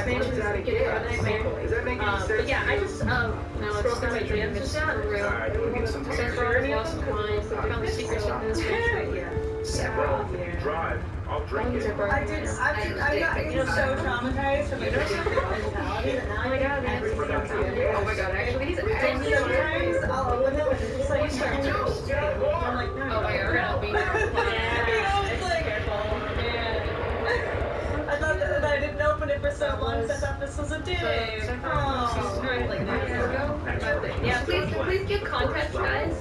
expansions get a nightmare. But yeah, I just scrolled through my DMs just now. Journey of the Blind. Found the secrets of this country. Well, if you drive, I'll drink it. I got so traumatized from the mentality that now I got everything else. Oh my god, actually, he's sometimes I'll open it and it's just like, I'm like, no. Oh my god, we're gonna be I thought that I didn't open it for so long, so I thought this was a dick. Yeah, please give context, guys.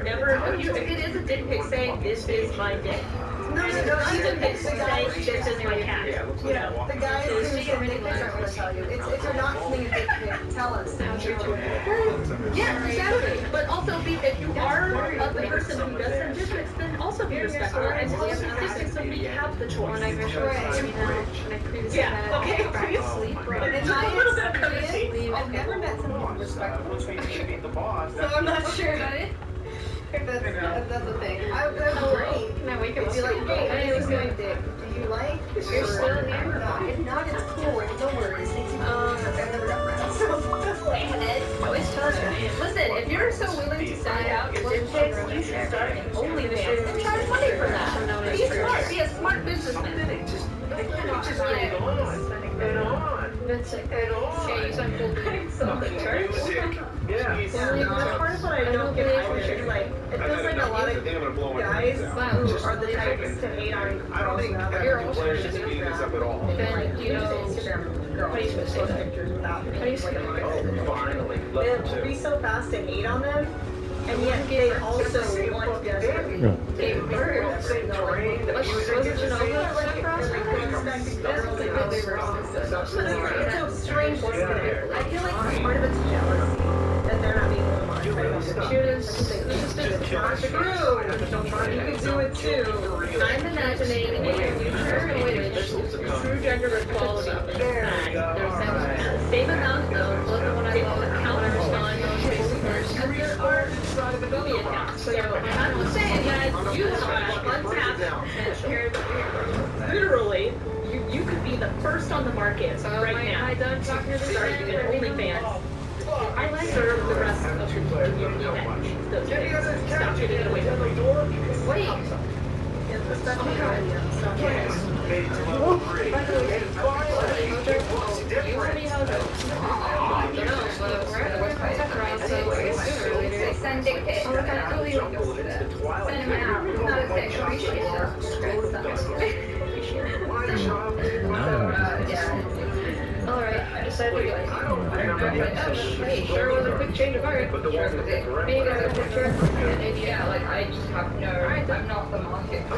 Never, if it is a dick pic, say, this is my dick. No, it's not a dick pic, say, this is my cat. Yeah, the guys who send dick pics aren't going to tell you. If you're not sending a dick pic, tell us. Yeah, exactly. But also, if you are the person who does send dick pics, then also be respectful and tell us your dick pics so we have the choice. Yeah, okay, please sleep. It's a little bit of courtesy. I've never met someone respectful. So I'm not sure if that's a thing. I would agree. Can I wake up? If you like, hey, I was going dick. Do you like? You're still here? If not, it's cool. No worries. I've never done that. Always tell us. Listen, if you're so willing to send out your dick pics, you should start an OnlyFans and charge money for that. Be smart. Be a smart businessman. That's it. Yeah, you sound cool. Something, church. Yeah. That's part of what I don't get either. Like, it feels like a lot of guys are the types to hate on girls. You're also speeding this up at all. Then you know Instagram girls post pictures without making Finally. they'll be so fast to hate on them, and yet they also want desperately to give girls no it's so strange. I feel like part of it's jealousy that they're not being able to monetize. You could do it too. I'm imagining a future in which true gender equality is not. There's same amount of look at what I call the counters on those papers as there are Booby accounts. So I'm just saying, guys, you have one tap literally, you could be the first on the market right now. I done talking to this argument, OnlyFans. I serve the rest of the community that needs those things. Stop taking it away from me. Wait. Send dick pics. Send them out. Not a picture. Alright, I decided to go. Hey, sure was a quick change of heart. Maybe I got a picture. Yeah, like I just have no. I'm not the market. Oh,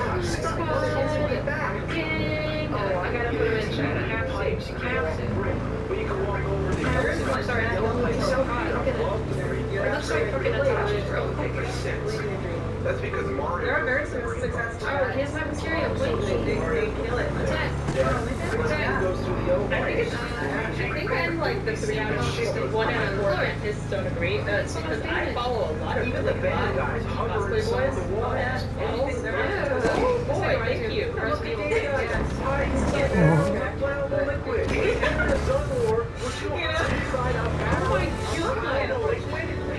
I gotta put him in chat. I have to. I'm sorry, I don't know. It's so hot. Look at it. It looks like freaking attached, bro. That's because Mario. There are very successful. Oh, here's my material. Wait, they kill it. Attack. I think I'm like the 3 out of 1 out of 4 dentists don't agree. It's because I follow a lot of Even the bad guys hover inside the wall. Oh, boy, thank you. First people.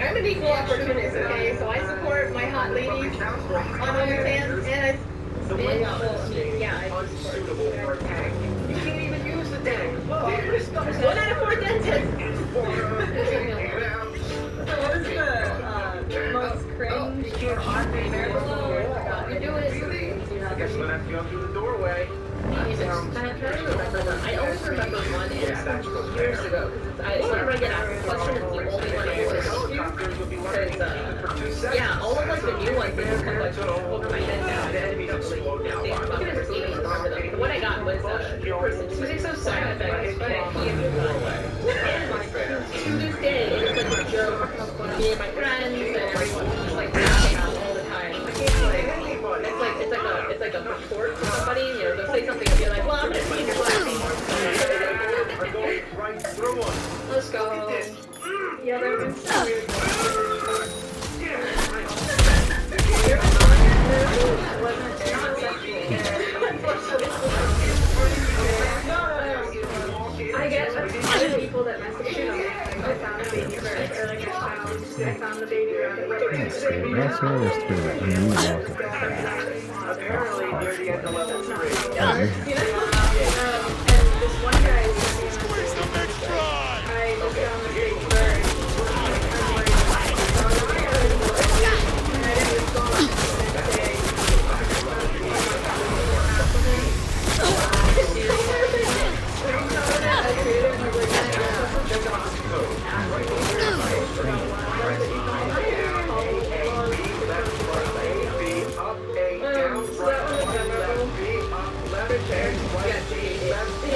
I'm an equal opportunist, okay? So I support my hot ladies on OnlyFans, and I yeah, I support. You can't even use the thing. 1 out of 4 dentists. So what is the most cringe or odd thing There below. You do it. Guess we'll have to go through the doorway. I always remember one years ago. Whenever I get asked a question, it's the only one I always go to. Because, yeah, all of like the new ones, they just kind of like over my head now. I don't really think about them or even remember them. The one I got was using some side effects, but he and to this day, it's like a joke. Me and my friends and everyone just like laughing all the time. It's like a retort for somebody, you know, they'll say something and be like, well, I'm gonna see your laughing. Let's go. Yeah, there have been some weird found the baby around it. That's good. That's what I was too. I mean, you lost it. Apparently, you're the end of level 3. Yeah, Right. you know, and this one guy is squeeze the next try. I looked down the stage where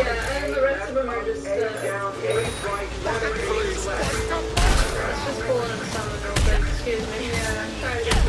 and the rest of them are just pulling up some of them, but excuse me. Yeah, I'm trying to get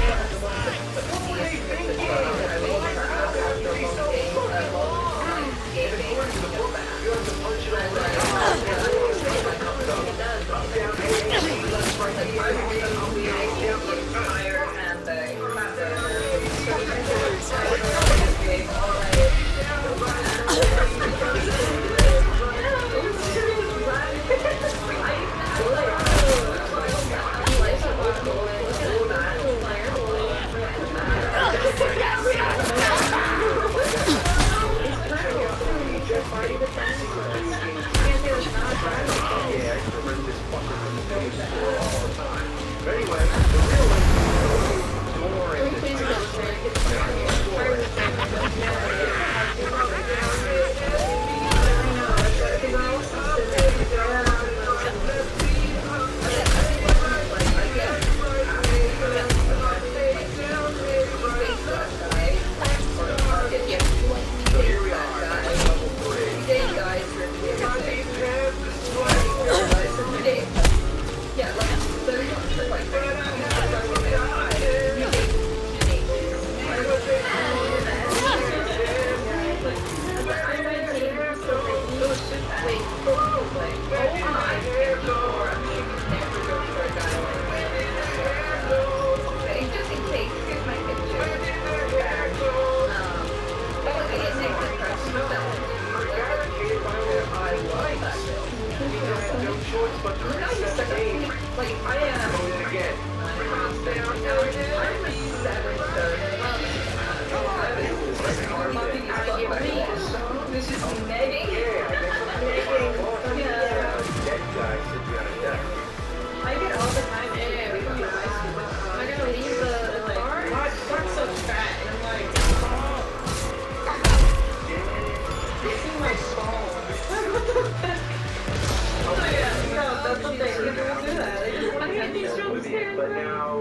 But now,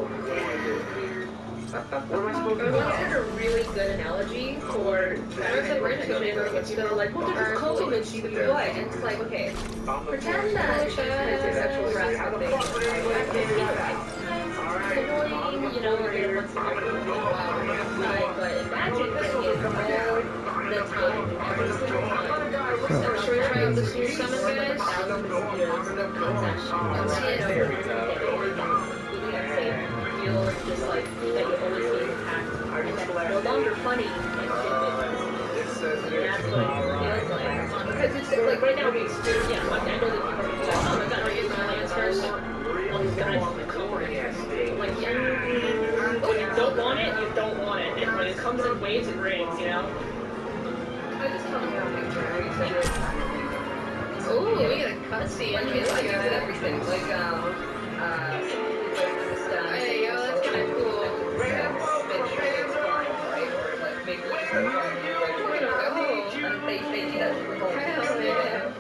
what am I supposed to do? I had a really good analogy for that situation. It's still like, well, there's COVID and she would be what? And it's like, okay, pretend that she's a sexual harassment thing. Annoying, you know, we're gonna but imagine that he is all the time, every single time. I'm sure you're trying to do some of it. Feel just like that you always feel attacked, and that it's no longer funny and that's what it feels like. Because it's like right now we experience, yeah, like I know that people are like, oh my god, are you my answers? Oh god, like yeah. When you don't want it, you don't want it. And when it comes in waves, it rains, you know? I just tell you a picture. Ooh, we got a cutscene. I do everything. Like, hey, yo, that's kind of cool. They do that for the whole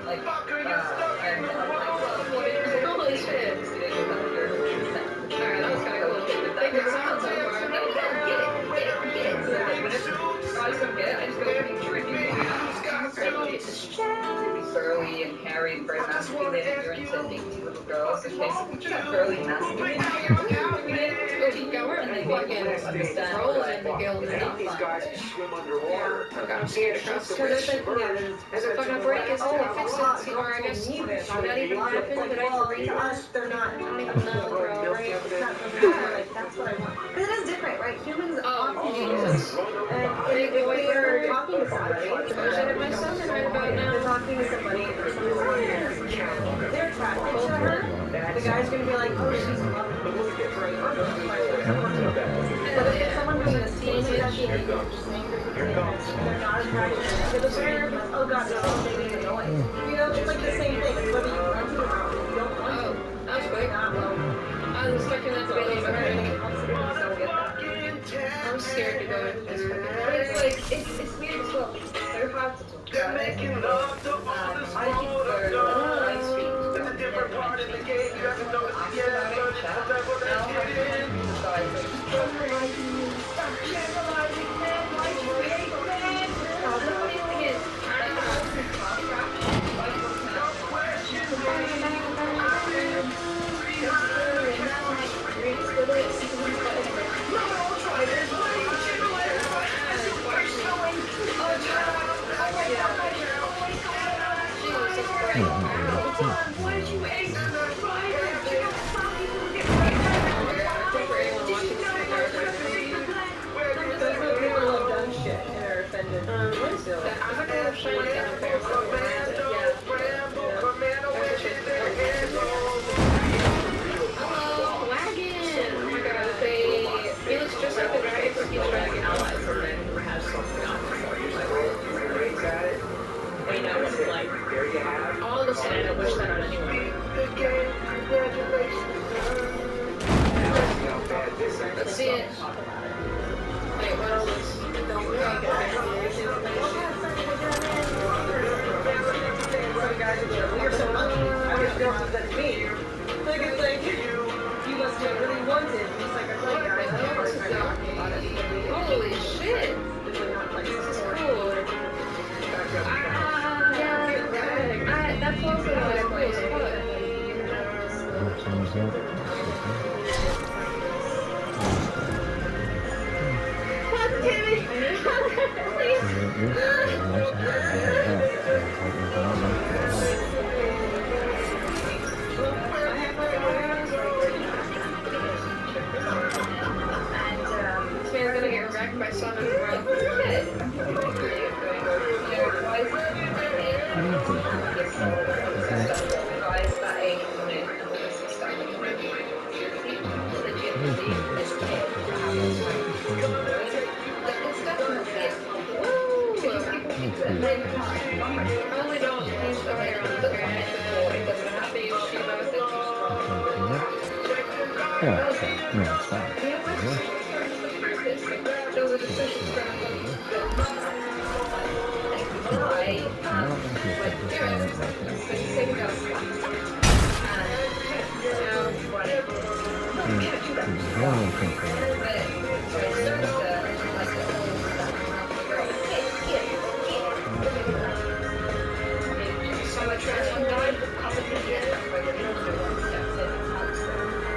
like, and I'm like, holy shit. Alright, that was kind of cool. They could sound so far. Get it. So I just don't get it. I just go burly and carry very masculine you're intending to little girls. Okay, so picture that burly masculine. And they fucking understand roll in the guild. These guys swim underwater. I'm scared to trust the witch. There's a fucking break. It's all fixed it. Or I guess that even happened, but I to us, they're not. don't even know, bro. Right? It's not like that's what I want. Because it is different, right? Humans often Jesus. and if they're talking to somebody, My son is right about now. they're talking to somebody, they're attracted to her. The guy's gonna be like, oh, she's in love with But look at this. Oh, But if someone brings a steam to that Here game, it comes. Here it comes. they're not attracted to the brand. Oh god, it's all making a noise. You know, it's like the same thing. It's whether you want to or not. If you don't want to, That was quick. not well. I was expecting that to be a little bit hard. Motherfucking I'm scared to go into this fucking But it's like, it's weird as well because they're hard to talk They're about. making love to all this I keep road of live stream. It's a different part of the game. You have to know it's the end, but it's the devil that's getting in. Stop generalizing, man. Why do you hate men? The funny thing is, I don't know if it's contract. Don't question me. There you have it. all of a sudden I wish that on anyone. The game, congratulations. Let's see how bad this is. Let's see it. Wait, what else? You're so lucky. I wish girls would send me. Like, it's like, you must have really wanted. It's like, I'm like, guys, I don't know talking about it. Holy shit! It's like not like this. Cool. That's also what I'm like. thumbs up. This man's gonna get wrecked by someone who's like, Guys that age when it started Probably don't use the hair on the granite before it doesn't have to use Shiba with it. Yeah, it's fine. Those are decisions that I'm going I don't think you put this on it like that. take it out. It's very simple. So much one died.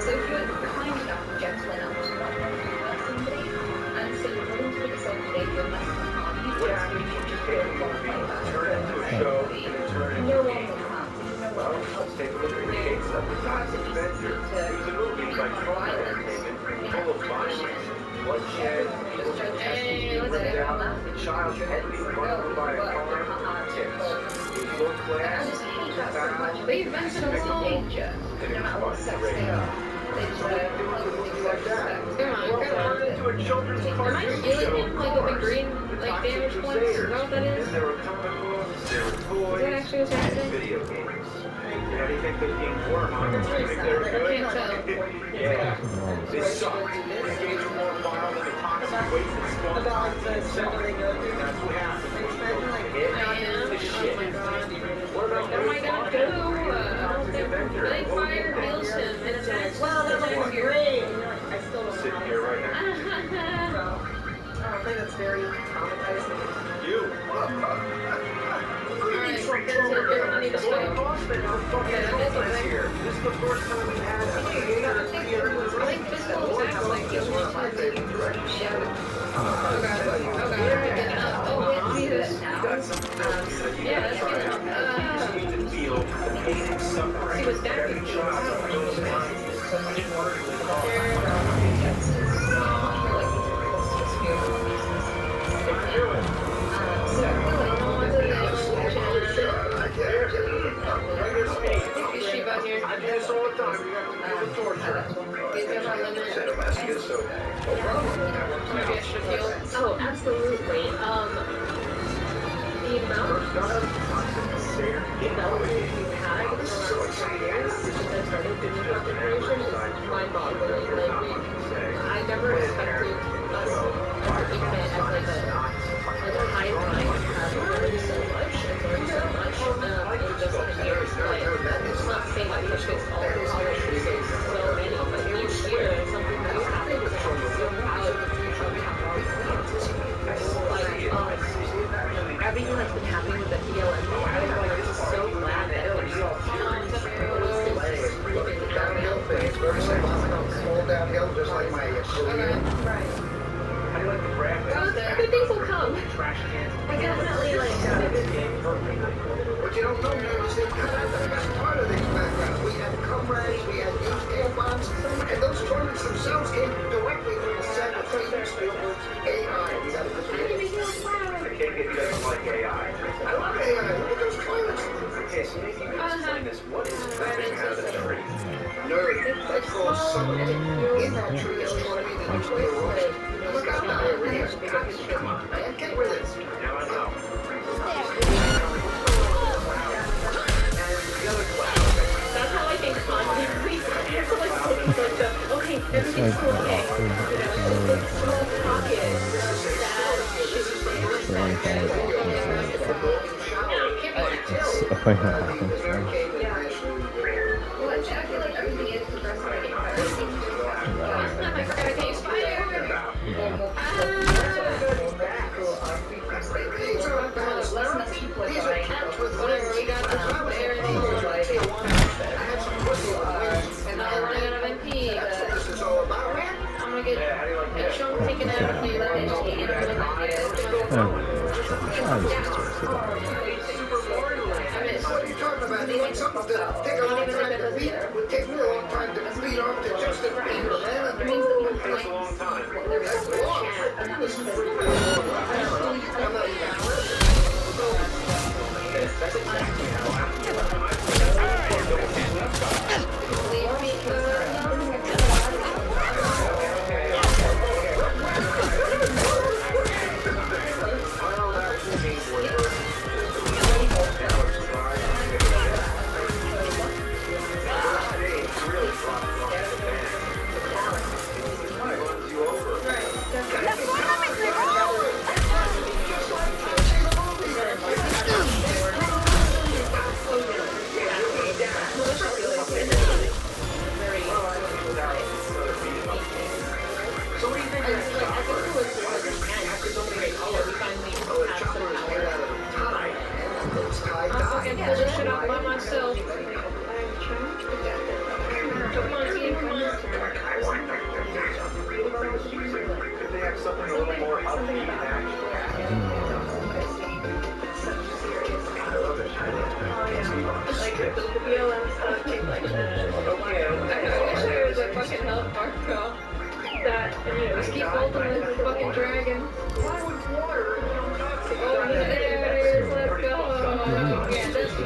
So if you're kind enough and gentle enough to not want to hurt somebody, and so you're willing to put yourself in danger and less than harm, you What just happens need if to you just take feel a like movie, that. turn it into a show, and turn it No into a one game? will harm you. No Well, one will let's take a look at the case of the God's Adventure. It was a movie by Troma Entertainment, full of violence, bloodshed, people Hey, let's burned get out, a child had to be run over by a car, tips. It was low I class, just hate that so much. They've been so long. Danger, and no it matter what was sex fun. they are. They deserve Movies like that. Come on, Well, come turn on. it into a children's Am I cartoon feeling show, him like with the green, like damage points? Is that what that is? There were comic books, there were toys, Is that actually what's and happening? video games. How do you think those games were, huh? You think they were I good? can't tell. Yeah. They sucked. The games were more vile than the toxic waste that spawned About the toxins stuff themselves. they go through. That's what happens. They spend like Hit I am. the Oh shit. my god. What about What am I gonna do? I don't think Blade Fire heals him and attacks. well, that's like What? great. And you're like, I still don't know. Sitting here right now. So, I don't think that's very traumatizing. You. Alright, so you're gonna need to stop. Here. This is the first time we've had a theater in I think physical attacks like heal me too. Oh god, oh god, I'm getting up. Oh wait, Jesus. Yeah, that's good. to feel the pain and suffering He was that every damaged. child knows so much more than Is she about here? I do this all the time. You have to deal with torture. So, Maybe I should heal. Oh, absolutely. The amount of development we've had in the last 2 years since I started doing content creation is mind-boggling. Like, I never expected us, the internet as like a highline to have learned so much and learned so much in just 10 years. Like, it's not to say that we fixed all those issues, there's so many, but each year something new happens, and I'm so proud of the future we have our plans. Like, everything that's been happening with the BLM movement, I'm just so glad that it was Downhill thing, very simple. Slow downhill, just like my career. Right. how do you like the graphics? good things will come. Trash cans. I definitely like What you don't know now is that the best part of these backgrounds. We had comrades, we had used tampons, and those toilets themselves came directly from the set of Steven Spielberg's AI. We got a good I can't get you guys like AI. I love AI. Look at those toilets. Okay, so maybe you can explain this. What is dripping out of the tree? Nerd. That's called summer. In that tree is trying to be the nuclear rocket. Look out now. Come on, man. Get with it. Now I know. that's how I think constantly. It's like such a, okay, everything's cool, okay. You know, it's a small pocket Well, actually, I feel like everything is progressing. These are balanced. These are caps with whatever we got. I had some pussy on wings, and I'm running out of MP. that's what this is all about. I'm gonna get Yeah, how do you like a that? chunk taken out of me. Let me just get it. What are you talking about? You want something to take a long time to beat? It would take me a long time to beat off to Justin Bieber, man. It takes a long time. That's long. I listen pretty well. I'm not even That's exactly how I feel. Leave me fucking pull this shit out by myself. Come on, team, come on. Could they have something a little more upbeat and actual? Like the BLM stuff, like I wish there was a fucking health bar girl that, you know, just keep holding this fucking dragon. Why would water become toxic? Oh, there it is, let's go. Yeah, that's so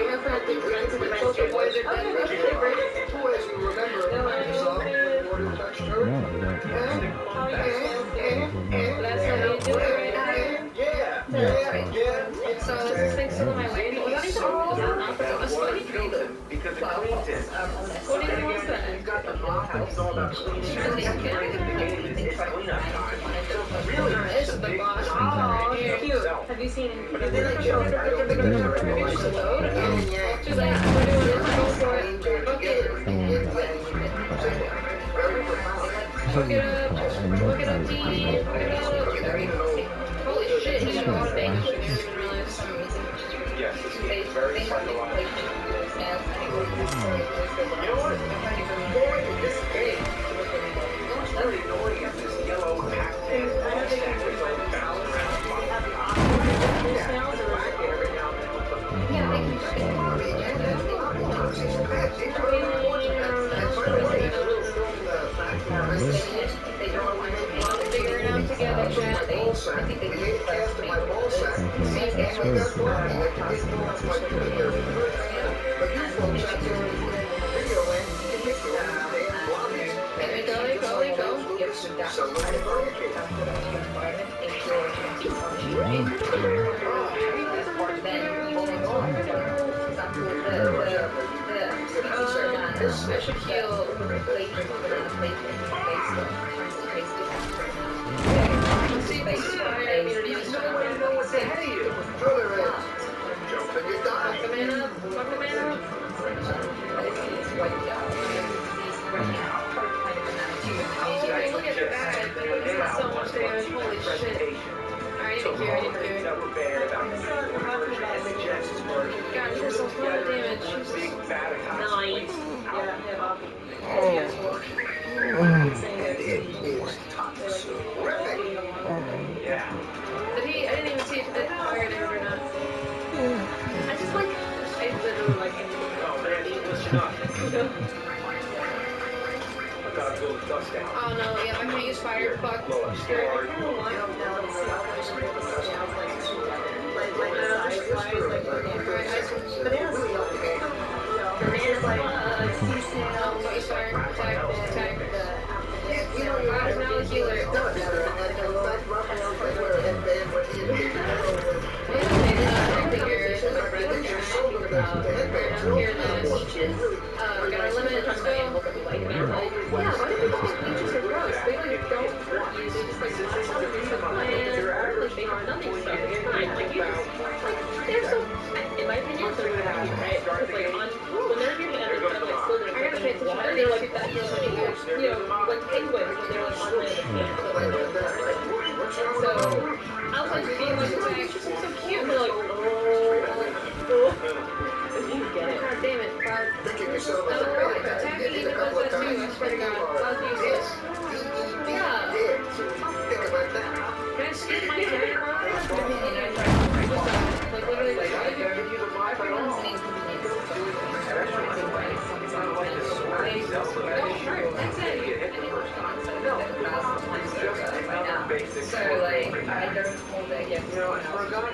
that's not the friends of the social boys are dead. Who, as you remember, Microsoft, when water touched her? That's how you do it right there. Yeah. So this thing's still on my way. What is it all about? That's funny. Because it cleans it. What do you want then? You've got the mod. It's all about cleaning. It's cleanup time. So really, This is the boss. Oh, cute. Have you seen it? Have you like shown it? Just load. She's like, we're doing this. Go for it. Look it up. Look it up, T. Look it up. Holy shit, he's doing a lot of things. I didn't even realize. yes, it's very psychological. You know what? Boy, this game. What's really annoying is this yellow Pac-Man stack that's all bouncing around. Yeah, it's whack every now and then with the Figure it out together, chat. I think they cast in my ball sack. And that's why I didn't know that's what you do. But you folks out there in video land, you can make your own damn lobbies. There we go, there we go. I should heal. Let's see if they inspire immunity this time. What's ahead of you? Sure there is. Jump and you die. Fuck the man up. Fuck the man up. Okay, look at that. This is so much damage. Holy shit. Alright, I need to cure. God, you're so full of damage. 9. Did he? I didn't even see if it fired him or not. I just like. I literally like anything. Oh no, yeah, I can't use fire. Fuck.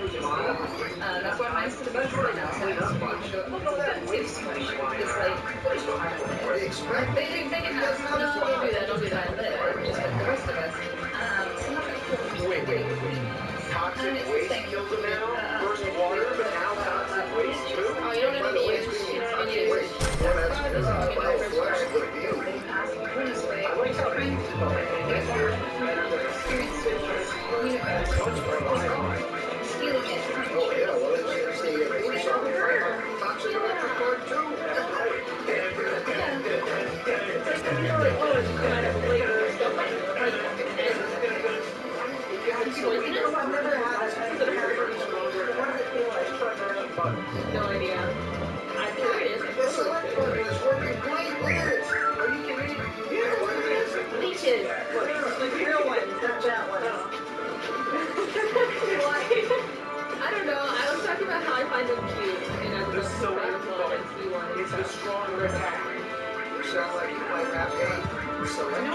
That's why mine's the best right now. They can have don't do that. Just like the rest of us. Toxic waste kills them now. First water, but now toxic waste too. Oh, you don't have any use. You don't have any use. No idea. I'm curious. This electrode is working great. Look at it. Are you kidding me? Yeah, what it is. Leeches. Like real ones, not that one. I don't know. I was talking about how I find them cute. And I was so It's the stronger attack. You sound like you might have a selection.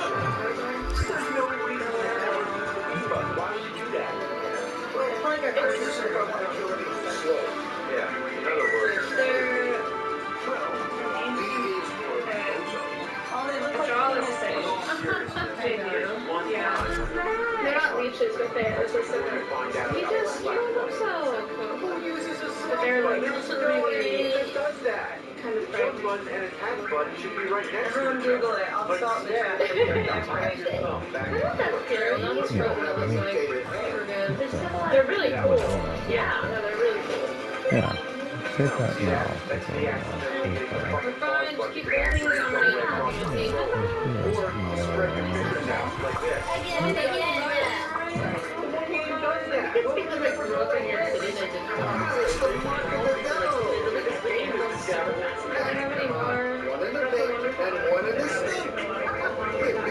There's no reason to ever use the Viva. Why would you do that? Well, it's like a producer of agility slow. Yeah, in other words, they're these were All they look like all the same. Yeah. They're not leeches, but they're so similar. He just killed himself. Who uses a But they're like does that? kind of Jump friendly. button and attack button should be right next to Everyone each Google other. it. I'll But stop instead, there. you have to have your thumb back I love that scary. That was Yeah. really like super good. So, They're really cool. Yeah, no, they're really cool. yeah. Take that now. That's the accident. We're fine. Just keep building it on me. Or spread your fingers out like this. One in the big and one in the stick.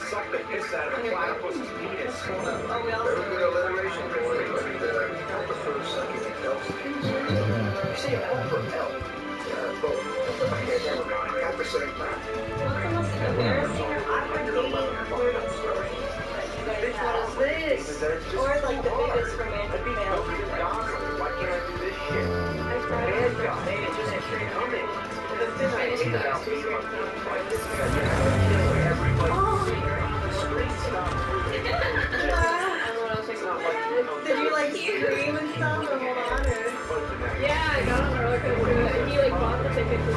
Suck the piss out of a platypus's penis. Very good alliteration for it, but I prefer sucking the elf. You say elf or elf? Both. Okay, never mind. At the same time. Or like the biggest romantic fail. Why can't I do this shit? Man, God, man, it just keeps coming. The thing I hate about being like this guy, everybody street stuff. It's not like, Did you like scream and stuff or hold on or? but the next he like bought the ticket to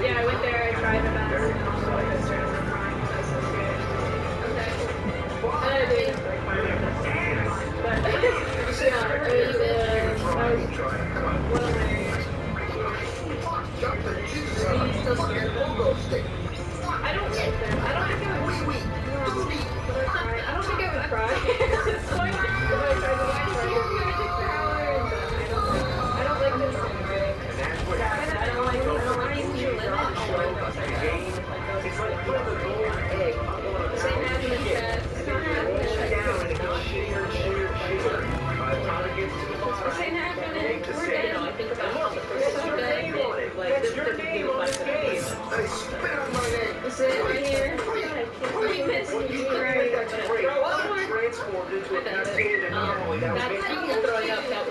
yeah, I went there, I tried the best, and also like this and I did. But yeah, it was one of my I don't think I would cry. It's like, I don't like this song really. I don't like to limit. It's like putting a golden egg on the same happening that it's not happening. The same happening. We're dead. I think about how the first time that like this is the game of this game. This is it right here. We miss you right. Throw up. Transformed into a that's how you can throw it up. That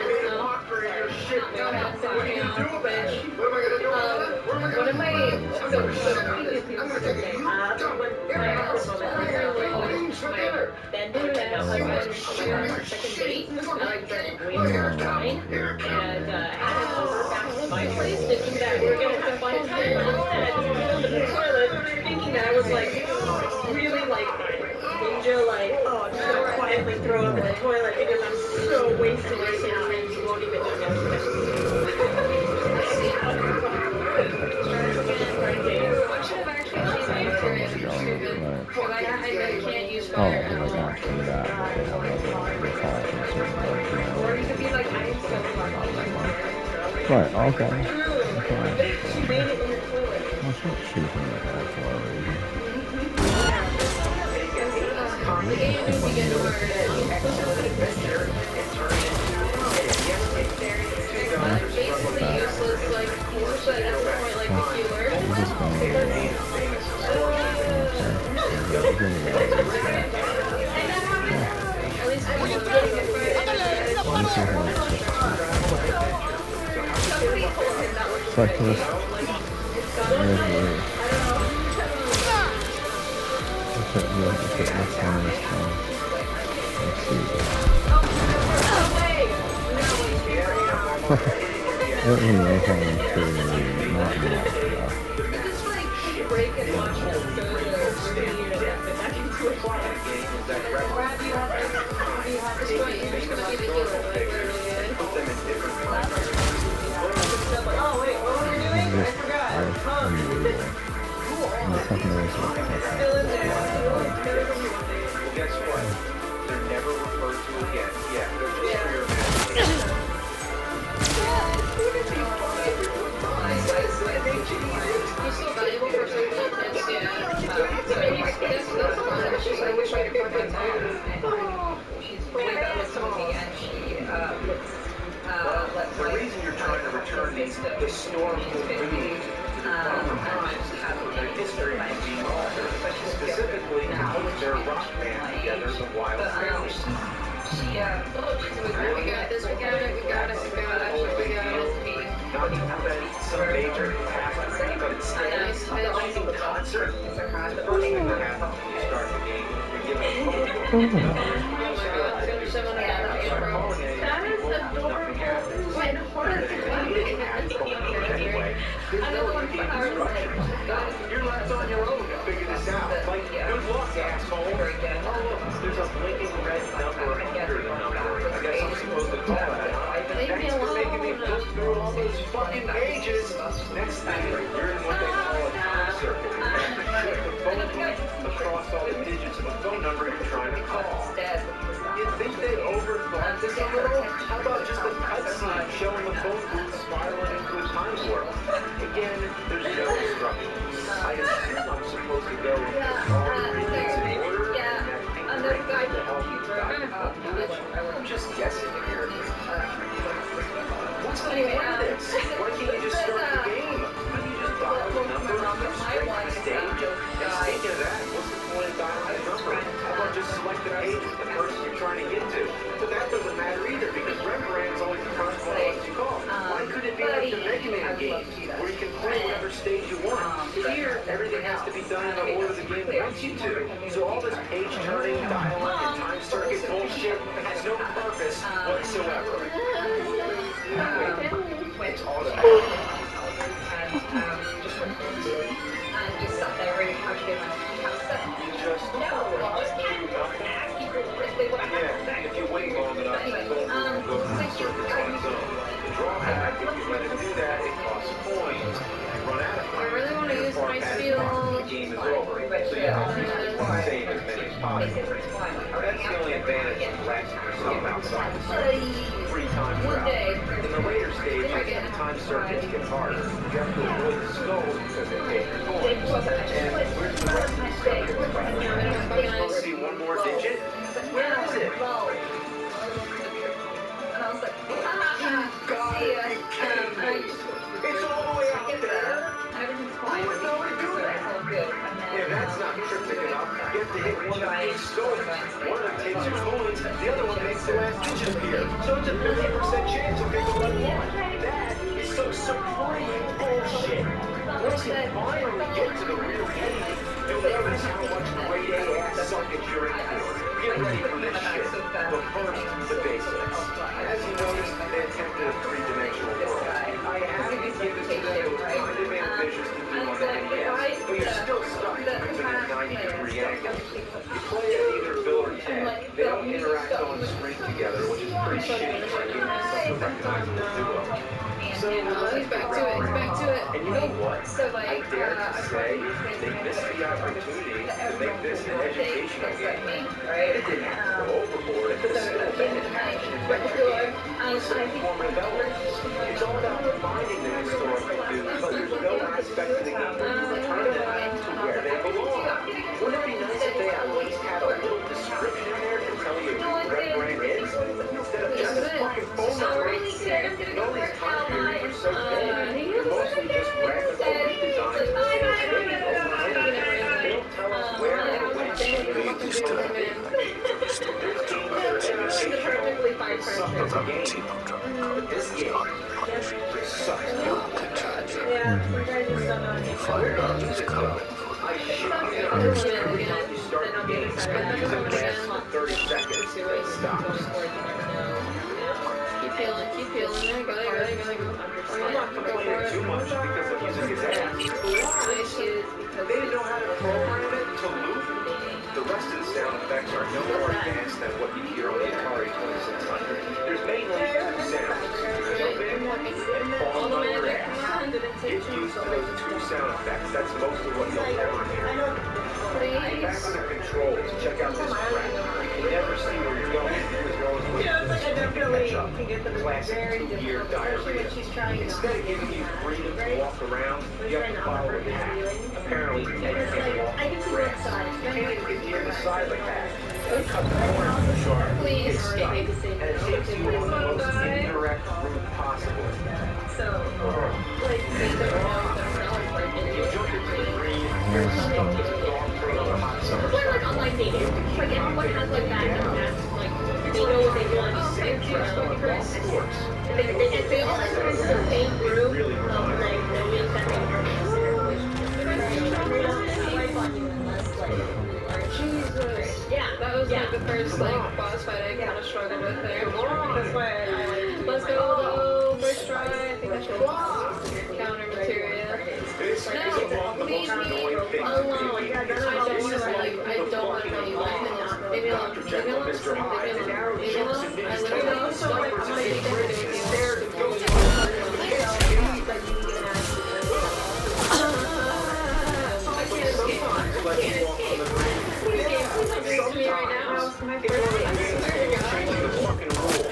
was one of my bender that I was on second date. I like drank way too much wine and had it over back to my place thinking that we were gonna have fun time. Instead, I just went to the toilet thinking that I was like really like ninja, like, oh, I'm just gonna quietly throw up in the toilet because I'm so wasted right now and you won't even know. I should have actually changed my experience. I can't use fire. Or you could be like, I am so lucky. Right, okay. She made it in the toilet. Well, she's shooting at that for a reason. The game is to get over basically useless, like, but at this point, like, healer. At least I'm getting it right. Break and watch them go to Guess what? They're never referred to again. Yeah, they're just for your He's so valuable for certain kids, yeah. So maybe that's one. She's like, wish I could put that down. She's way better with something, and she looks. The reason you're trying to return the storm of food to the their history may be altered, specifically their rock band together, the Wild Things. We got this, we got it. Not even some major catastrophe, but instead a lightning concert. The first thing that happens when you start the game, you're given a phone call. You're left on your own to figure this out. Like, good luck, asshole. Oh, look, there's a blinking red number under the number. I guess I'm supposed to call it. Thanks for making me go through all those fucking pages. Next thing, you're in what they call a phone circle. You have to shift the phone booth across all the digits of the phone number you're trying to call. You'd think they overthought this a little? How about just a cutscene showing the phone booth spiraling into a time warp? Again, there's no instructions. I assume I'm supposed to go all the things in order. I'm just guessing here. What's the point of this? Why can't you just start the game? Why don't you just dial the number on the straight stage? And speaking of that, what's the point of dialing the number? How about just selecting a game wants you to. So all this page turning, dialogue, and time circuit bullshit has no purpose whatsoever. Went All the and just went to TV and just sat there really casually and went, "That's it." just No, just casually ask people if they want to have a if you wait long enough, Anyway, it goes through circuits on its own. The drawback, if you let it do that, it costs points. Run out of I really want to use my the steel. game is over. So you have to save as many as possible. That's the only advantage of blasting yourself outside the circuit. Free time One travel. day. In the later stages, the time circuits get harder. You have to avoid the skulls because they take your coins. And where's the rest of the circuit? Let's see one more digit. Where is it? And I was like, God, it's all the way out there. everything's fine. It's all good. If that's not cryptic enough, you have to hit one of these stones. One of them takes your coins, the other one makes the last digit appear. So it's a 50% chance you'll get the right one. That is some supreme bullshit. Once you finally get to the real key, you'll notice how much grade A ass suckage you're in for. Get ready for this shit. But first, the basics. As you notice, they attempted a three-dimensional world. I haven't given to them those kind of ambitions to do on the NES, but you're still stuck with a 90-degree angle. You play at either Bill or Ted. They don't interact on screen together, which is pretty shitty for giving us such a recognizable duo. So He's back to it. He's back to it. and you know what? So I dare to say they missed the opportunity to make this an educational game. They didn't have to go overboard. It could have still been an action adventure game. It's an informative element. It's all about finding the historical dudes, but there's no aspect of the game where you return them to where they belong. Wouldn't it be nice if they at least had a little description in there to tell you who Red Brand is? Instead of just a fucking phone number. And all these time periods are so big. They're mostly just graphical redesigns. They don't tell us where or when to lead this time. There's games that are Perfectly fine suck as a game. But this game sucks. Yeah, you guys just don't know what to Fire on this cup. I shit you I'll not. do it Every again. time you start Then I'll the be game, excited. the music lasts for 30 seconds, then it stops. Keep healing, keep healing. There you go. I'm not complaining too much because the music is ass. They didn't know how to program it to loop. The rest of the sound effects are no more advanced than what you hear on the Atari 2600. There's mainly two sounds. Jump in and fall on your ass. Get used to those two sound effects. That's most of what you'll ever hear. Back on the controls, check out this track. You can never see where you're going as well as where you're catch up. Classic two-year diarrhea. Instead of giving you freedom to walk around, you have to follow a path. Apparently, Ted can't walk on grass. You can't even get near the side of the path. You cut the corner of the chart, you get stuck, and it takes you on the most indirect route possible. You jump into the green, you're stuck with a dog trail on a hot summer Play like sun. online dating. Like everyone has like that, like they know what they want. Same trail on golf course. They all enter into the same group of like knowing that they are in a Jesus. Yeah, that was like the first like boss fight I kind of struggled with there. That's why I like. Let's go first try. I think I should counter materia. This is among the most annoying things Alone. in I video don't games. want to like. I don't want to be alone. Leave me alone. Dr. Leave me Jekyll, alone. Mr. Hyde, Leave me alone. Leave me jumps alone. in I his literally tail, don't stomachs want in his ribs, and stares and goes sometimes let you walk on the green. Sometimes, in order to win, changing the fucking rules.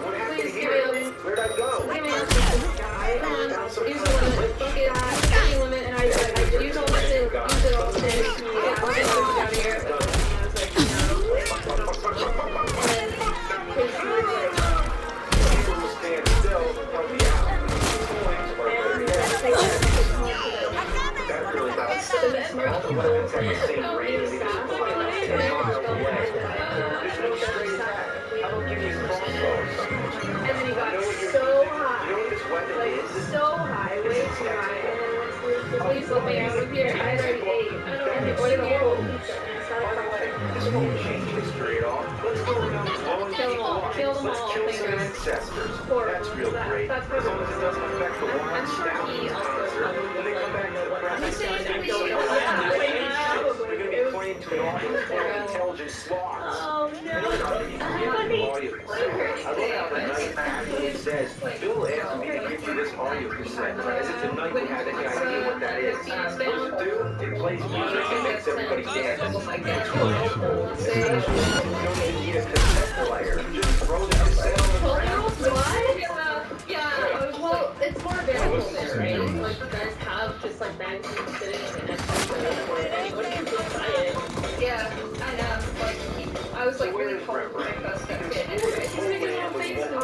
What happened here? Where'd I go? Use the limit. Fuck it. Any limit, and I use all my use it all stage. Yeah, I'll get those out of here. And I was like, Stand still, help me out. Coins are very That really does. All the weapons have the same range. They just fly about 10 miles away. There's no straight attack. How about give you a crossbow or something? And then he got You know what so high. You know what this weapon Like, is? so high, way too high. And then once we please let me out of here. I already ate. I don't protesters. That's real great. As long as it doesn't affect the I'm ones sure down he in the also concert. probably When they come back to the press, I'm saying they we don't should- know Yeah, what probably. they're going to be pointing to an audience full of intelligent sloths. Oh no. I love how the night actually says, Bill asked me to give you this audio cassette, as if the night would have any idea what that is. What does it do? It plays music and makes everybody dance. You don't even need a cassette player. Just throw the cassette on the ground. Yeah, well, it's more available there, right? Like, you guys have just like magazines sitting in the next what can you buy it? Yeah, I know. Like, I was like really cold when I first got it. That's because the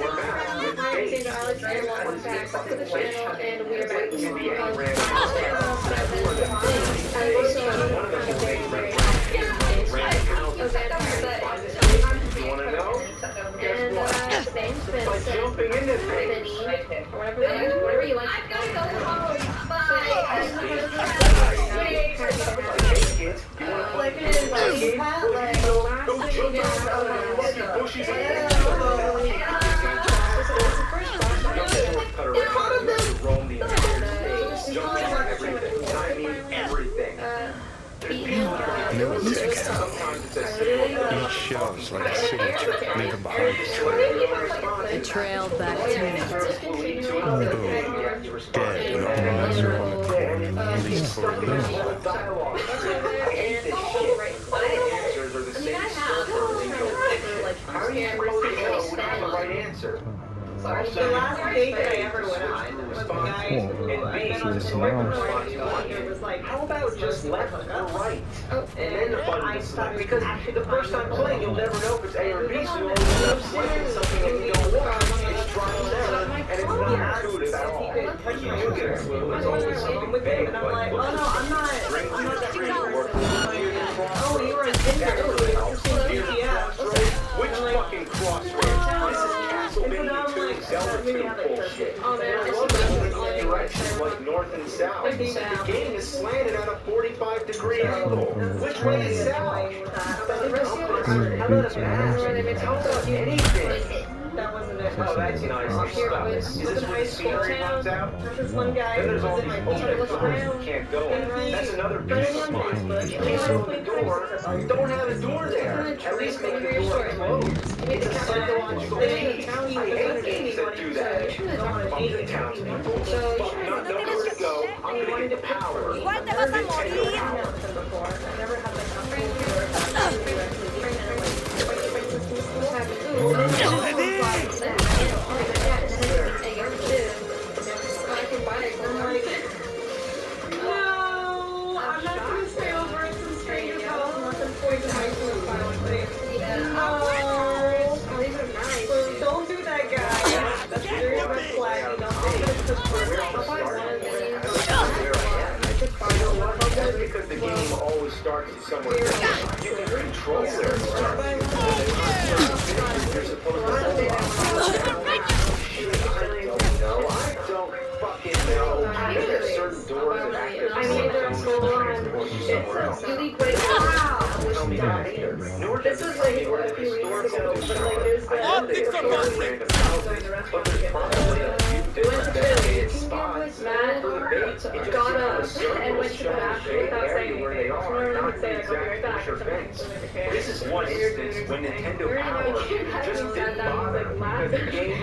more math. Hi, I'm Sandra Alex, and welcome back to the channel, and we are back to You want to know? and thanks, By jumping in this thing. whatever you like. I gotta go home. Bye. Hey kids, you want to play games? Go jump out of the fucking bushes roam the entire stage, jumping on everything. And I mean everything. Sometimes it's as simple as Each shows like a siege, leaving behind a trail. They trailed back to me. Dead and all miserable, at least for a little. dialogue. I hate this shit. All the answers are the same circle lingo. How do you supposed to know when I have the right answer? The last date that I ever went on was a guy who I've been on Tinder before, and he was like, How about just left or right? and And then the button I is started because the first time playing, you'll never know if it's A or B, so you'll end up selecting something that you don't want. It's trial and error, and it's not intuitive at all. You do get a clue, it's always something vague, and I'm but like, oh no, I'm not that three kind of work. person. Oh, you were in Tinder. Yeah. Which fucking crossroads? This is Castlevania 2 Zelda 2 bullshit. Oh man, Directions like north and south. The game is slanted at a 45-degree angle. Which way is south? How about a map? How about anything? that wasn't it. Oh, that's nice. Stop it. Is this where the scenery comes out? There's this one guy Then who there's all was these in my open Facebook doors you can't go in. That's another piece of mine. You can't open a door. You don't have a door there. At least make the door closed. It's a psychological game. I hate games that do that. Fuck the townspeople. Fuck not know where to go. I'm gonna get the power. Igual te vas a morir. No, I'm not gonna stay over at some stranger's house and let them poison my food violently. Oh, so don't do that, guys. That's a very red flag. You don't think it's the That's because the game always starts at somewhere different. You can control where it starts. You're supposed to I don't fucking know. There are certain doors that actors somewhere else. Really great. Wow. Tell me that either. Nor does This it was tell like me where a the few weeks historical ago, is but shown. like there's I know they store random houses, but there's probably a few different designated spots. Matt For the bait, it just got up seems to and went to the show bathroom shade without saying area where they anything. are, She not would say, the like, I'll be right exact back. push or fence. This is one instance when Nintendo Power just didn't bother because the game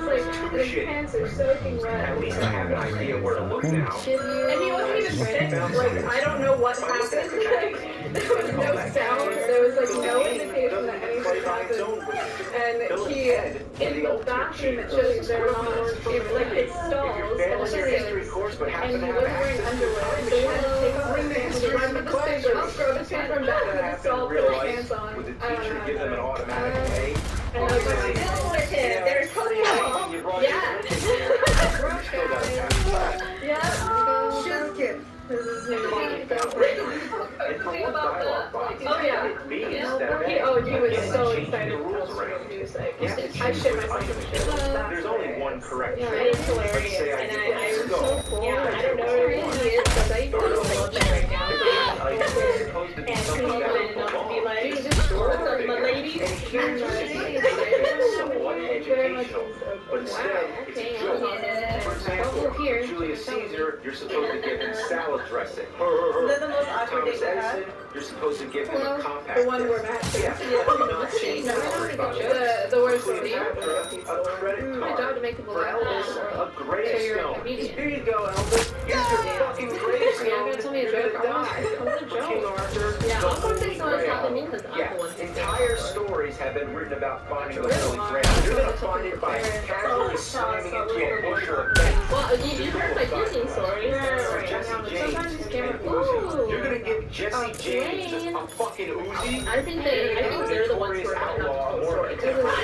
was too shitty. At least I have an idea where to look now. And he wasn't even sick. Like, I don't know what happened. Like, there was no sound. There was like no indication that anything happened. And he, in the bathroom, it shows there was like it stalls. And he wasn't wearing underwear, so he had to take off his pants to run to the stairs, throw the pants back to the stall, put his pants on. Would the teacher give them an automatic A? And I was like, deal with it. There's football. Yeah. Yeah. Shiz kid. This is his name. Oh yeah. He was so excited to tell us what he was like. I shit myself in the shit. There's only one correct Yeah, choice. it's hilarious. Let's say And I I did was so cool. Yeah, I don't know who he is, but I feel like right now. It's supposed to be And something he that went will up to be belong. like, what's up, my lady? instead, it's a joke. For example, Julius Caesar, you're supposed to give him salad dressing. Is that the most awkward date Thomas you had? Edison, you're supposed to give him a compact The one disc. where Matt Yeah, not change the story about it. The worst Cleopatra, thing. a credit My job card. to make people For laugh. Elvis, a So you're a gravestone. comedian. Here you go, Elvis. Here's your fucking You're gravestone. gonna tell me a You're joke? gonna die. Tell me a King joke. Arthur. Yeah, the I'm gonna say Holy someone's Grail. helping me because I'm Yeah, the one who's entire stories have been written about finding the Holy Grail. You're gonna find it by casually slamming into a bush or a fence. Well, you heard my Disney story. Or Jesse Sometimes James these and cameras. Uzi. You're Ooh. gonna give Jesse James a fucking Uzi? I think they're the ones who are not outlaw or a I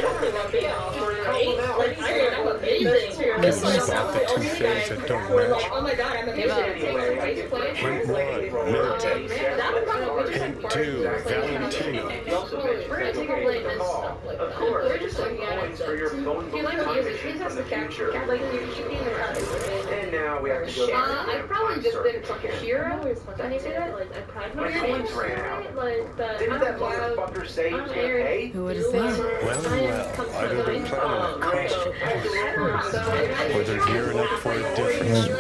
don't really love being all for Help them out. Like, I'm amazing. This is about the two things that don't match. Oh my god, I'm amazing. Point one, meditate. That would probably Point two, Valentino. We're gonna take a blame and stuff like Of that. course, We're just looking at coins it. for your phone If you like book music, time he has from to the capture. future. Like, you should be in the cut. And now we have to go back to the I've probably time just been circuit. Shira. Can you say that? Like, I pride My myself. coins ran out. Like, Didn't that motherfucker say he was gonna pay? Who would have said? Well, I've been planning a cost or they're gearing up for it different.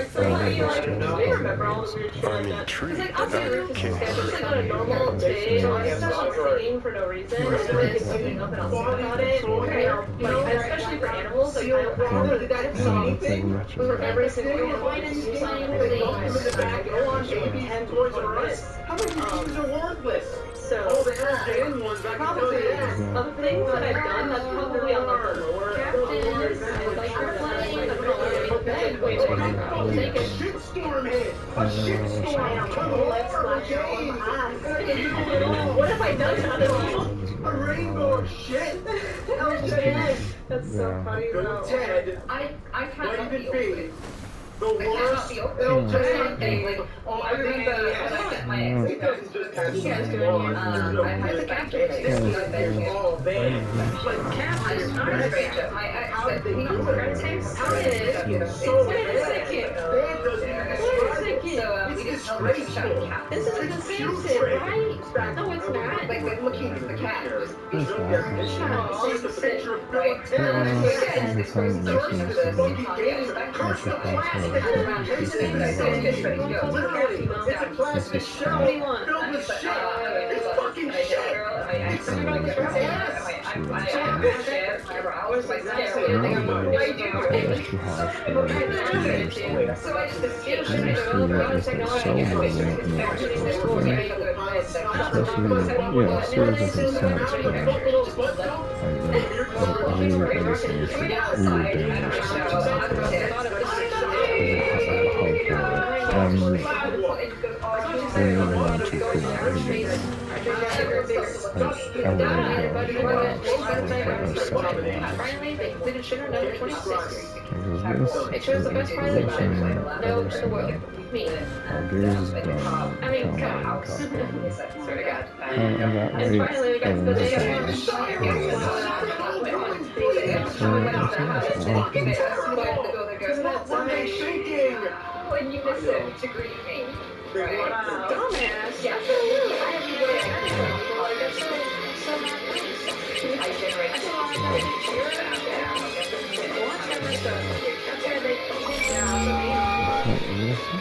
I mean, true, but not a king. It's like on a normal day, I start singing for no reason, and then it's something up and I'll sing about it. Like, especially for animals, like, I have songs for every single one. Why didn't you sign Go in the back, go on baby and Toys R Us. How many things are worthless? So, Oh, the AVGN ones, I can tell probably you that. of things that I've done, that's probably on like the lower captains, and like you're playing, I don't know what I mean, big, wait, A take it. shitstorm hit! A shitstorm! Let's What have I done to other people? A rainbow of shit! That's so funny Go though. Ted! I What cannot could be it be? open. The I cannot worst be open. LJ! Like, oh, I remember I met my ex. It doesn't just have You guys to doing be it? on. I had a captain. Oh, man. Like, captains, I'm a stranger. My ex said, you know what I'm saying? How it is? So Wait a second. bad doesn't even describe it. So, we just talked to the cat. This is the same shit, right? No, it's not. Like, we're looking at the cat. It was There's no definition. It's just a picture of Bill and Ted. this person source for this. Curse the plastic. Literally, it's a plastic shell What do you want? filled with shit. It's fucking shit. Finally, they completed Sugar number 26. It shows the best part of the no in the world. Me. I mean, come on. Swear to God. And finally, we got to the day of When you miss it to greet me. dumbass. Yeah. I generate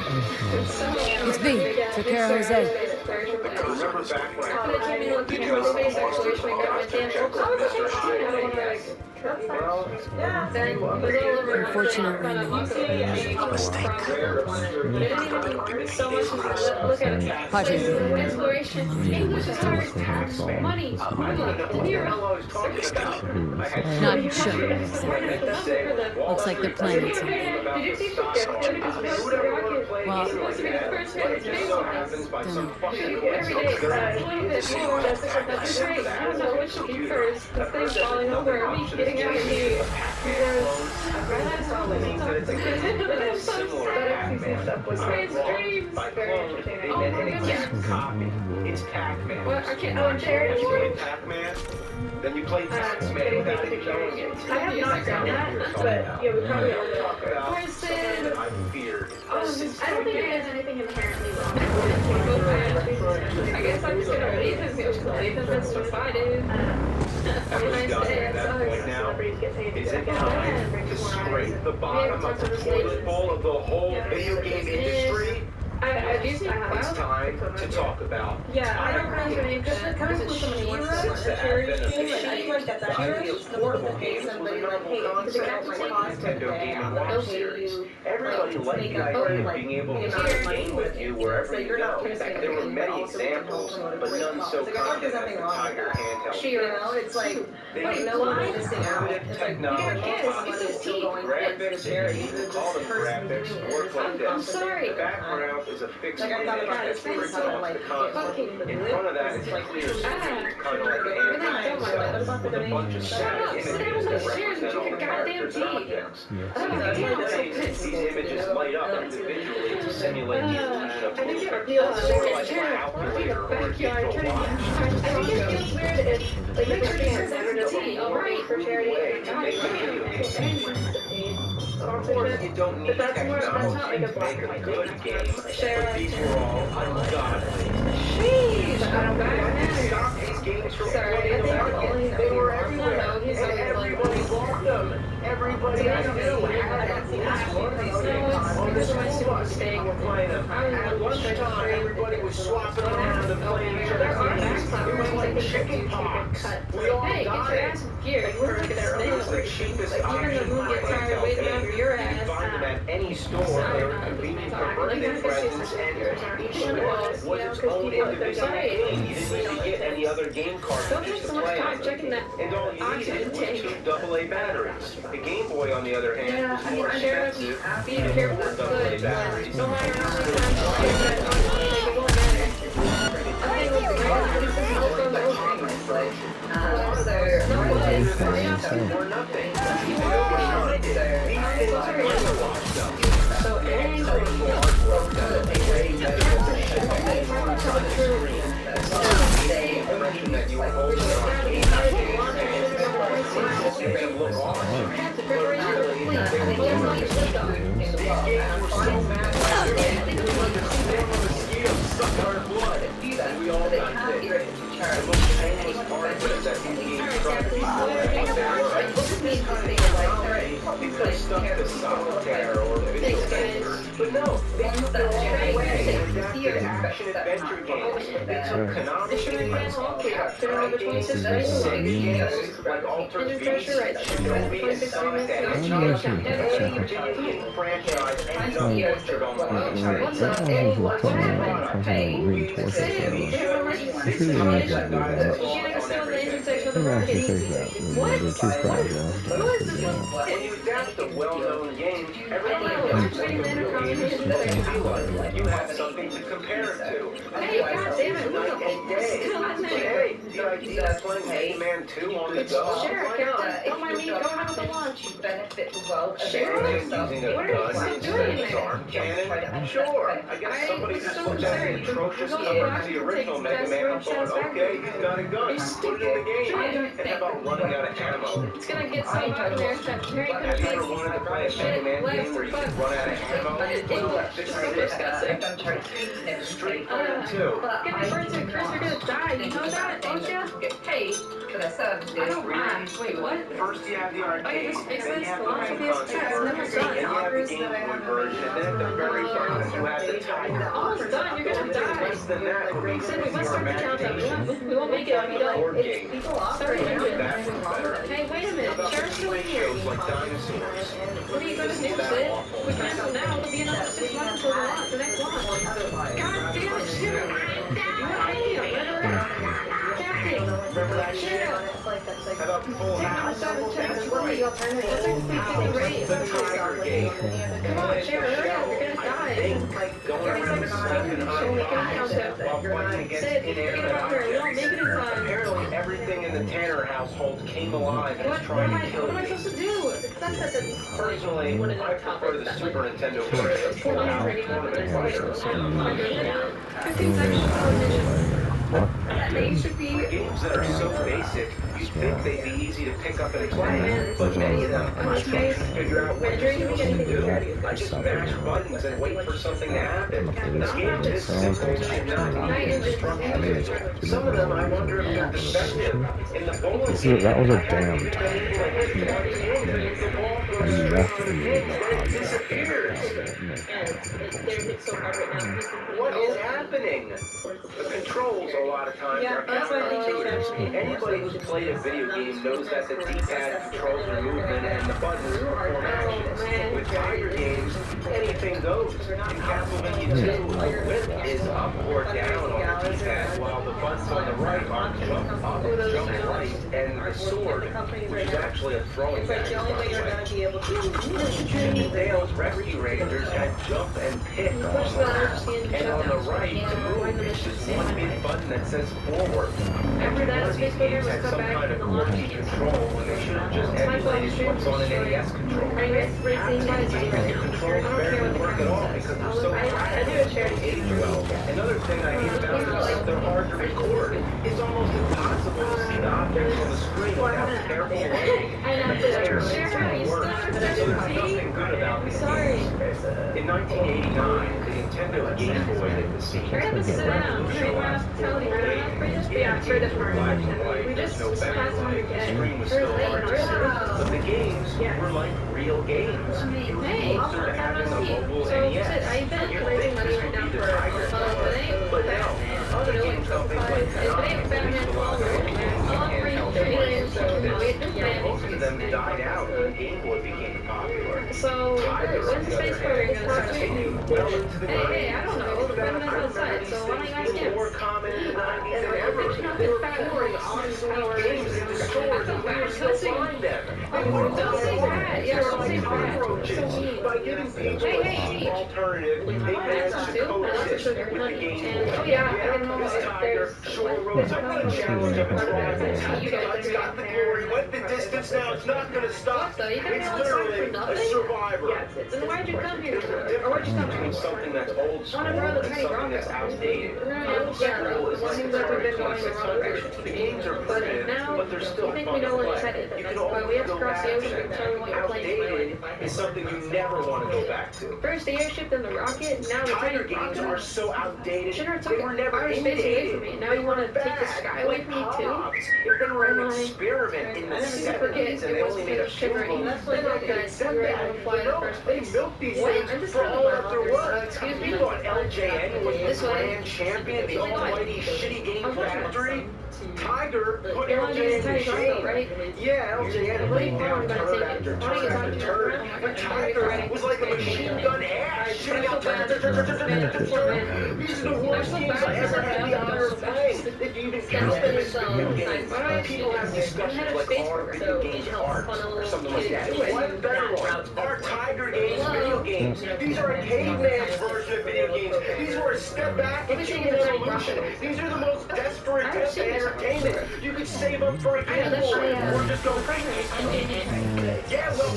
It's B. Took care of Jose. Remember back when Unfortunately, Inspiration, English is hard, money, not sure exactly. Looks like they're planning something. Did you see Well, supposed to be the first one to do every day, that's great. I don't know which should be first. The thing's falling over and me getting out of here. It's Pac-Man. What? I can't. Oh, Jared. You play Pac-Man? Then you play Pac-Man without even knowing it. I have not done that, but yeah, we probably all know. Something I feared. I don't think it has anything inherently wrong. I guess I'm just gonna leave him here. Leave him as to fight it. Have a nice day. At that point now, is it time to scrape the bottom of the toilet bowl of the whole video game industry? I do think It's time to talk about. Yeah, I don't know your name because it comes with so many words. Since the advent of I feel like that's highly actually affordable games was a novel concept like the Nintendo Game & Watch series. Everybody liked the idea of being able to take a game with you wherever you go. There were many examples, but none so common as the Tiger handheld. You know, it's like, wait, no one made this thing out. It's like, Graphics, even call them graphics, work like this. I'm sorry. The background is a fixed Like, I thought about image it, that's printed off the console. In front of that is a clear screen, kind of like an anime cell, with a bunch of static images that represent all the characters and objects. These images light up individually to simulate the illusion of movement, sort of like a calculator or a digital watch. I think it feels weird if, like, if you're fans ever know Alright. for charity. Way to make a video game. Of course, you don't need technology to make a good game, but these were all ungodly. Sheesh. I don't They stopped these games from flooding the market. They were everywhere, and everybody bought them. Everybody I knew had at least one of these games on the school bus. They were playing them. At lunchtime, everybody was swapping around and playing each other's games. It was like chicken pox. We all Hey, get your died. ass in gear. You look at that It was the thing. cheapest Even the option movie for gets tired of waiting on your you can ass. find them at any store. They were convenient for birthday presents, and each store was its own individual game. You didn't need to get any other game Don't cartridges waste to so much play time on. checking that And all you needed oxygen was tank. 2 AA batteries. The Game Boy, on the other hand, was more expensive. Be careful with AA good. batteries. No matter how many times you get that oxygen tank, it won't matter. I think with the regular, this is no fun over. Or nothing. You know what I did? These things never washed up. So angry. Impression that you were holding on to you're going to look awesome. But really, they were these games were so massive, it was like a swarm of mosquitoes sucking our blood. And we all got sick. The most painless part of it is that these games tried to be because stuff to solitaire or video games. But no, they took their own way and adapted action-adventure games. They took canonical games, sick games like Altered Beast, Shinobi, and Sonic the Hedgehog, and any video game franchise ends up featured on the when you adapt a well-known game, everybody wants to think of video games as supposed to be like. You have something to compare it to. Hey, goddammit, Night and day. Hey, the idea of playing Mega Man 2 on the go. Sure, Why not? don't mind me, go have the lunch. benefit the world. Sure. Using a What are you gun still doing instead of there? arm cannon? Sure. I guess somebody just looked at the atrocious cover of the original Mega Man and thought, okay, he's got a gun. Put it in the game. And how about running out of ammo? It's gonna get so hot in there that Terry can Have you ever face wanted to play a Mega Man game where you just run out of ammo? Well, this is it. Street Fighter 2. Get me birds and Chris are gonna die, you know that, don't ya? Hey, I don't mind. Wait, what? First you have the arcade, just fix then you this, have the launch home this, console test, version, never done. then you have the Game Boy version, and then at the very bottom you have the Tiger. Almost done, you're gonna die. Less than that would be Said we must your start the countdown. imagination. We won't make it if we don't. Board game. Sorry, That was better. Hey, wait a minute. About Sheriff's still play here. shows like dinosaurs. What are you gonna do, Sid? We cancel now. It'll be another 6 months until the launch, the next launch. God damn it, Sheriff! Remember that shit? How about Full House? That's right. The Tiger game. Come on, Sheriff, hurry up. You're gonna die. Going around smacking highs while fighting against inanimate objects. Apparently everything in the Tanner household came alive and is trying to kill What am I me. supposed to do? That's not the... Personally, I prefer the Super Nintendo version of Full House Tournament Fighter. Games that are so basic, you'd think they'd be easy to pick up and play, but many of them I can't figure out what they're supposed to do. I just mash buttons and wait for something to happen. A game this simple should not be this structured. Some of them I wonder if they're defective. In the bowling game, That was a I haven't damn even been able to hit one game to make the ball go through the game, then it disappears. What is happening? The controls a lot of times are counterintuitive. Anybody who's played a video game knows that the D-pad controls your movement and the buttons perform actions. With Tiger games, anything goes. In Castlevania 2, whip is up or down on the D-pad, while the buttons on the right are jump up, jump right, and the sword, which is actually a throwing action. Dale's Rescue Rangers had jump and pick on the left, and on the right, to move, it's just one big button that says forward. Every one of these games had some kind of quirky control when they should have just emulated what's on an NES controller. The controls barely work at all because they're so fragile and age well. Another thing I hate about them is they're hard to record. It's almost impossible to see the objects on the screen without careful lighting. And the players can't work. There's nothing good about these games. In 1989, the Nintendo Game Boy hit the scene. Black and white, there's no backlight, the screen was still hard to see. But the games were like real games. It was closer to having a mobile NES. You'd think this would be the Tiger Tower. But no, other games companies like Konami released a lot of handheld devices. Most of them died out when Game Boy became popular. Tiger, on the other hand, continued well into the 90s. Hey, I don't know. In fact, I remember these things being more common in the 90s than ever. They were pouring obsolete games into stores and we would still find them. They were like cockroaches. By giving people a cheap alternative, they managed to coexist with the Game Boy. This Tiger sure rose up to the challenge of its rivals. It's got the glory, went the distance, now it's not going to stop. It's literally a survivor. Then why'd you come here? Or why'd you come here? Something that's old school and something that's outdated. Old school is like Atari 2600. The games are primitive, but they're still fun to play. You can always go back to them. Outdated is something you never want to go back to. First the airship, then the rocket, now the Tiger games are so outdated, they were never innovative. Now you want to take the sky away from me too? If they were an experiment in the 70s and they only made a few of them, then they could accept that. But no, they milked these things for all that they're worth. You thought LJN was the grand champion of the almighty shitty game factory? Tiger put LJN to shame. Yeah, LJN laid down turn after turn after turn, but Tiger was like a machine gun ass, shooting out turn after turn after turn after turn. These are the worst games I ever had the honor of playing. If you even count them as video games, people have discussions like are video games art or something like that. What better one? Are Tiger games video games? These are a caveman's version of video games. These were a step back in human evolution. These are the most desperate attempts at entertainment. You could save up for a Game Boy or just go crazy. Yeah, well,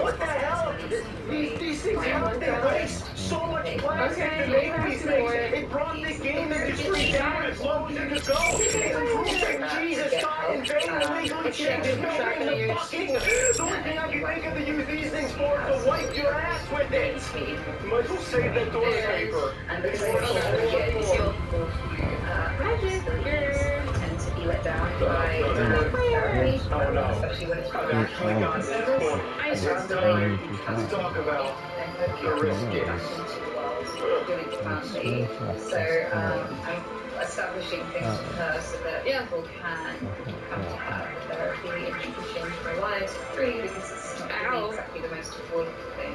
what the hell? These things, how did they waste so much plastic to make these things? It brought the game industry down as low as it could go. It improved Jesus God in vain and legally changes no in the fucking. The only thing I can think of to use these things for is to wipe your ass with it. You might as well save that toilet paper. It's worth the whole lot more. Tend to be let down by especially when it's I've actually gotten to this point. It's time to talk about the risk games. doing family. So I'm establishing things with her so that people can come to her with therapy and she can change their lives for free because it's exactly the most affordable thing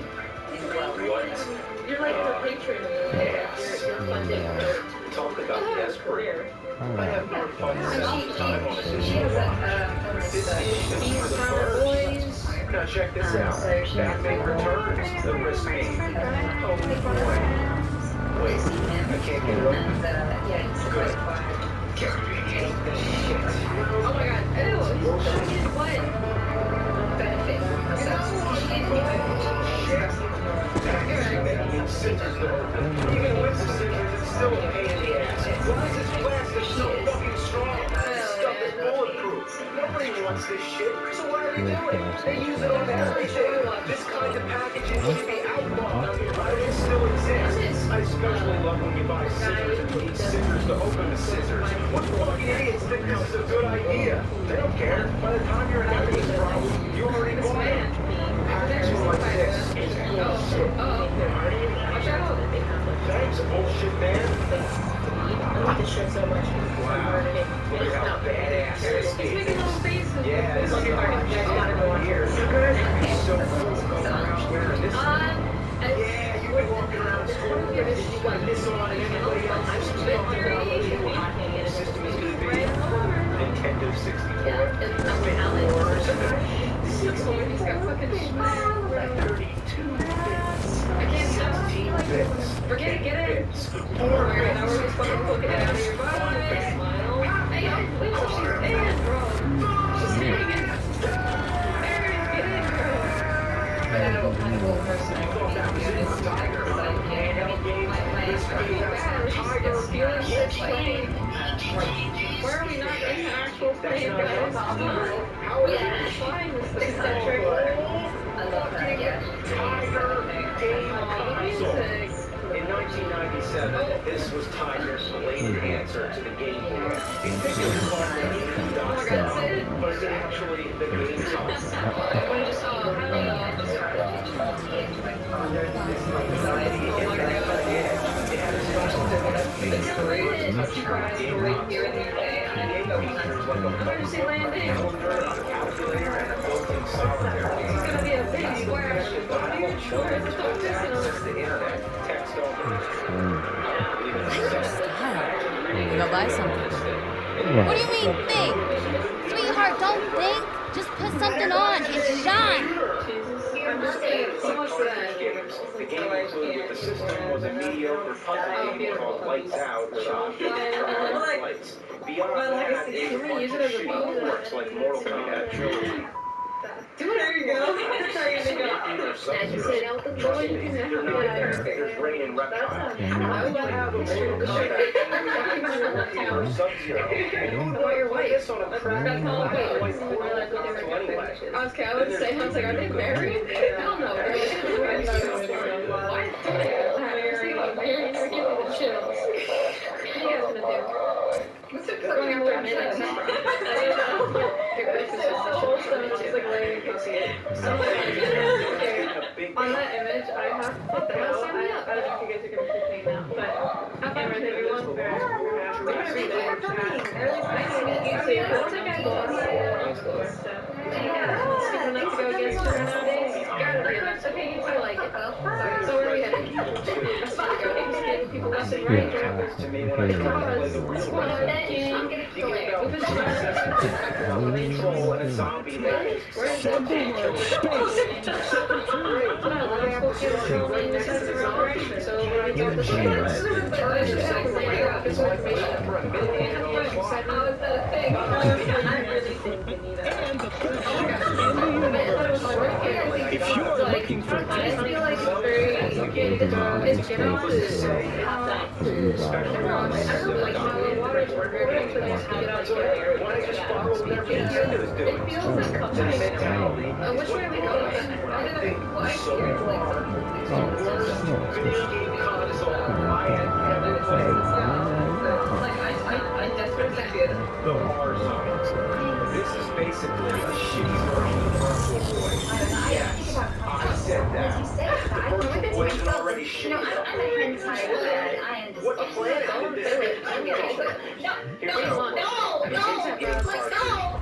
in the world. You're like the patron. You're funding her. Talk about desperate. I have more fun than She has Now check this out. Batman Returns, the risk game. Oh boy. Wait, I can't get it open. Good. Oh my god. Ew. What? Benefit ourselves. Even with the scissors, it's still a pain in the ass. Why is this plastic so fucking strong? This stuff is bulletproof. Nobody wants this shit, so why are they doing it? They use it on everything. This kind of packaging should be outlawed. Why does it still exist? I especially love when you buy scissors and need scissors to open the scissors. What fucking idiots think this is a good idea? They don't care. By the time you're out of this problem, you already bought it. Packaging like this is bullshit. Thanks, bullshit man. I like this shit so much. Wow. Look at how badass this He's making little faces. yeah, this is like years. It's so cool going around wearing this. Yeah, you can walk around school with this on and everybody else is just talking about what the new operating system is going to be. Nintendo 64, 32 bits, 16 bits, Forget it, get it. 4 Alright, now we're bits. just fucking looking at it. Smile. Hey, wait till she's in, bro. She's getting it. There, get in, girl. But I don't kind of go personally. I thought that was in the Tiger. It's feeling shit playing. Why are we not in the actual plane, guys? Yeah. Flying this eccentric. I love that, yeah. Tiger game console. Music. In 1997, this was Tiger's belated answer to the Game Boy. It was called the but it's actually the game console. Emergency landing. It's gonna be a big splash. What are you sure? It's not pissing on The internet, text only. I'm gonna go buy something. What do you mean think? Sweetheart, don't think. Just put something on. It's shine. I'm just saying so much for that. The game included the system was a mediocre puzzle game called Lights Out with options lights. Beyond that, it works like Mortal Kombat Trilogy. There you go. That's how you go. As you sit out the door, you can have There's rain and reptile. I would have a Sub-Zero. About your wife. That's all about okay, I would say, I was like, are they married? Hell no. Why? Married, give me the chills. What are you guys gonna do? Going after a minute. I don't know. It's just a whole stone, it's just like laying across it. So, on that image, I have to put the house. I don't know if you guys are gonna keep playing now, but camera that we want. Nice to meet you too. I don't think I go on my school stuff. Speaking enough to go against her nowadays. Gotta be enough. Okay, you do like it. So where are we headed? That's fine. Go getting people left and right. If you're looking for which way are we going? This is basically a shitty version of Virtual Boy. Yes, I said that. The Virtual Boy is already shitty. I'm a hentai fan. I understand. What planet did this thing come from? Here we go.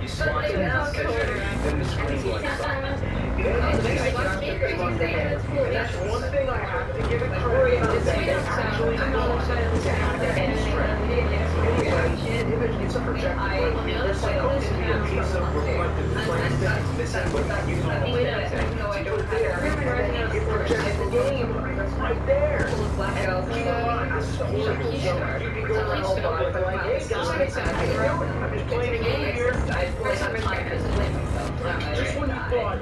You slide it out, then the screen lights up. That's one thing I have to give it credit for. That it's actually it's a projector. There's supposed to be a piece of reflective frame that's missing, but you don't put it there. It projects the game right there. And keep in mind, this is a horrible zone. You can go around all public and like, hey guys, I'm just playing a game here. Just when you thought,